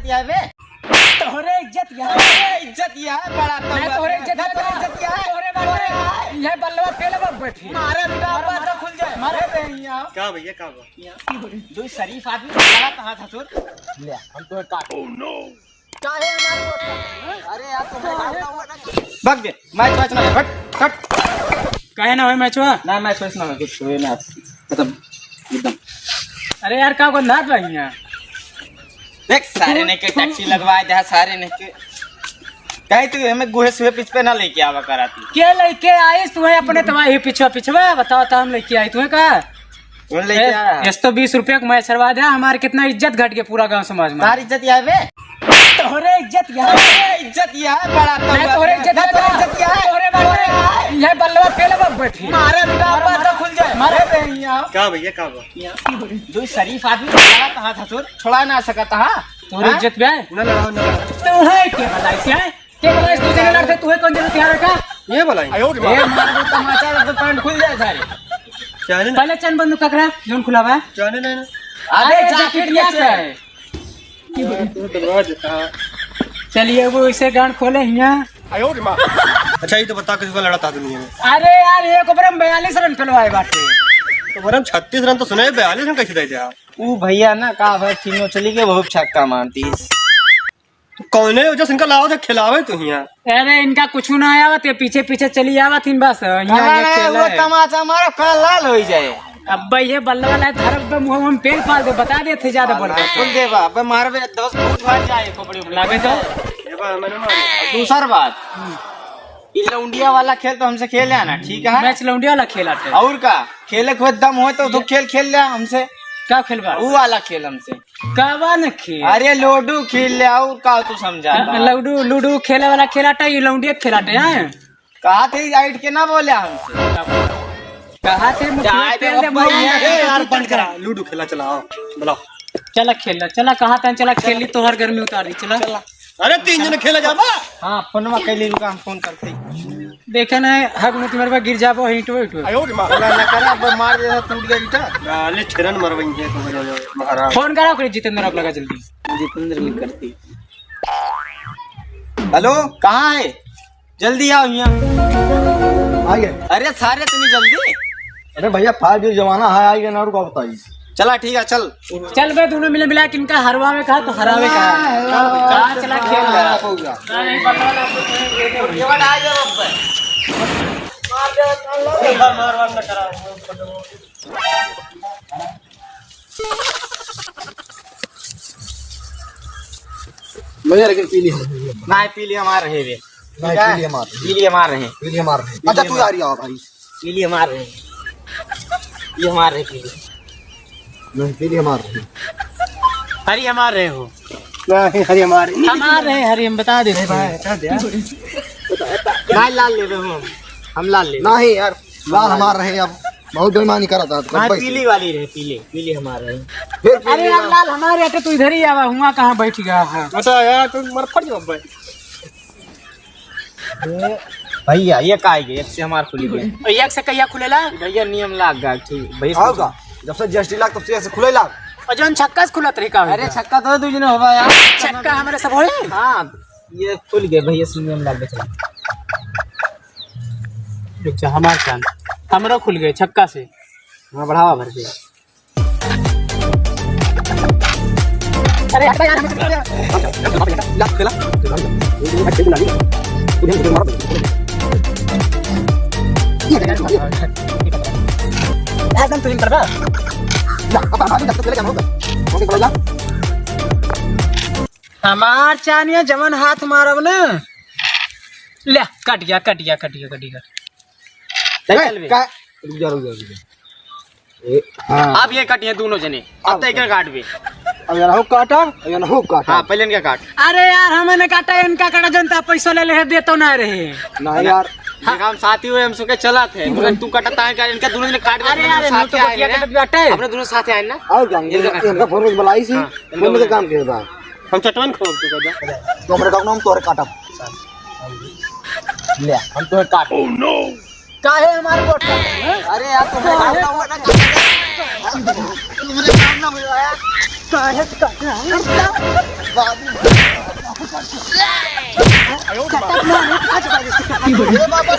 या बे तोहरे इज्जत या इज्जत या बड़ा मैं तोहरे इज्जत या तोहरे बाटे ये बल्लवा पेले में बैठी मारे बेटा बात तो खुल जाए मारे बे यहां क्या भैया क्या हुआ? दो शरीफ आदमी लड़ा कहां था सुर ले हम तो काट काहे हमारे को अरे यार तुम्हें भाग दे मैच ना हट हट काहे ना होय मैचवा ना मैच ना कुछ हुए ना खत्म एकदम। अरे यार का को नाच रही है देख सारे ने के टैक्सी लगवाए जहाँ सारे ने के कहीं तो हमें गुहे सुहे पिच पे ना लेके आवा कराती के लेके आईस तुम्हें अपने तवाही पिछवा बताओ तो हम लेके आई तुम्हें का उन लेके आया इस तो 20 रुपये का मैच सरवा दे हमारे कितना इज्जत घट गया पूरा गांव समाज में तार इज्जत या बे तोहरे इज्जत या इज्जत या बड़ा मैं तोहरे इज्जत या तोहरे बाटे ये बल्लवा पेले में बैठी मारे बेटा बात तो खुल जाए मारे बे यहां क्या भैया क्या हुआ? जो शरीफ आदमी लड़ा कहां था सुर छोड़ा ना सका था तोहरे इज्जत बे ना लड़ाओ ना लड़ाओ। तू है के बताई से के बताई तू जने लड़ते तू है कौन जने तैयार का ये बोलाई ए मार दो तमाचा तो पैंट खुल जाए सारे जाने ना पहले चन बंदूक ककरा जोन खुला बा जाने ना अरे जैकेट क्या क्या है तो डरवा देता है। चलिए वो इसे गांड खोले हिया अच्छा ये तो बता किसको लड़ा था दुनिया में? अरे यार एक ओवर में 42 रन पेलवाए बाटे तो वरम 36 रन तो सुने 42 रन कैसे दे दिया? ऊ भैया ना का भाई तीनों चली के बहुत छक्का मारती तो कौन है जो इनका लाओ तो खिलावे तू यहाँ? अरे इनका कुछ ना आया ते पीछे पीछे चली आवत इन बस वो तमाचा मारो कल लाल हो जाए अब ये बल्ला वाला धरब पे मुंह में पेड़ पाल दे बता दे थे ज्यादा बोल खुल दे बा अब मारबे 10 फुट भाग जाए खोपड़ी में लागे तो ये बात मैंने मारी। दूसर बात ये लौंडिया वाला खेल तो हमसे खेल है ना ठीक है मैच लौंडिया वाला खेला थे और का खेले को दम हो तो खेल ले हमसे क्या खेलवा वो वाला खेल हमसे कावा न खेल अरे लोडू खेल ले और का तू समझा लूडू खेले वाला खेलाटा ये लौंडिया खेलाटे हैं कहा थे आइट के ना बोले हमसे कहा थे यार बंद करा लूडो खेला चलाओ बुलाओ। चला खेल चला कहा था चला खेल ली तो हर गर्मी उतारी चला अरे 3 जने खेला जाबा। हाँ फोनमा कैली रुका हम फोन करते देखे ना हक में तुम्हारे पास गिर जाबो हिटो ना करा अब मार दे टूट गया बेटा गाले ठेरन मरवई है तो महाराज। फोन करा करे जितेंद्र आप लगा जल्दी जितेंद्र भी करती हेलो कहाँ है जल्दी आओ यहाँ आइए। अरे सारे इतनी जल्दी अरे भैया 5G जमाना है आइए ना रुको बताइए। चला ठीक है चल चल बे दोनों मिले मिला कि इनका हरवावे कहा तो हरावे कहा चला खेल भैया लेकिन पीली ना पीली मार रहे वे पीली मार पीली मार रहे पीली मार रहे। अच्छा तू आ रही हो भाई। पीली मार रहे ये मार रहे पीली नहीं पीली मार रहे। हरी हमार रहे हो नहीं हरी हमारी हमार रहे हरी हम बता दे ना लाल ले रहे हम लाल ले नहीं यार लाल हमार रहे अब बहुत बेईमानी करा था तो हाँ पैसे। पीली वाली रहे पीली हमार रहे फिर अरे यार लाल हमारे आटे तू इधर ही आवा हुआ कहाँ बैठ गया है बता यार तू मर फट जा भाई। भैया ये का एक से हमार खुली गई एक से कहिया खुलेला भैया नियम लाग गया ठीक भैया होगा जब से GST लाख तब से ऐसे खुले लाख। और जौन छक्का से खुला तरीका अरे छक्का तो दूजने होगा यार छक्का हमारे सब होए हाँ ये खुल गए भैया से नियम लाग गया अच्छा हमार चांद हमारा खुल गए छक्का से हाँ बढ़ावा भर के अरे हटा यार लाख खेला एकदम तुम कर बा हमार चानिया जमन हाथ मारब न ले कट गया अब ये कटिए दोनों जने अब तक काट भी अगर हो काटा अगर हो काटा हाँ पहले इनका काट अरे यार हमें काटा इनका काटा जनता पैसा ले ले देतो ना रहे नहीं यार हम साथी हुए हम सुके चला थे मगर तू कटता है इनका दोनों ने काट अरे यार साथ तो बतिया कटत बाटे अपने दोनों साथ आए ना और क्या इनका फोन में बुलाई सी बोलने का काम किया था हम चटवन खोल तू कर तो हमरे का नाम तोरे काटा ले हम तो काट ओह नो काहे हमारे वोट अरे यार तुम्हें काम ना हुआ ना तुम्हारे काम ना हुआ यार काहे काटे ए बाबा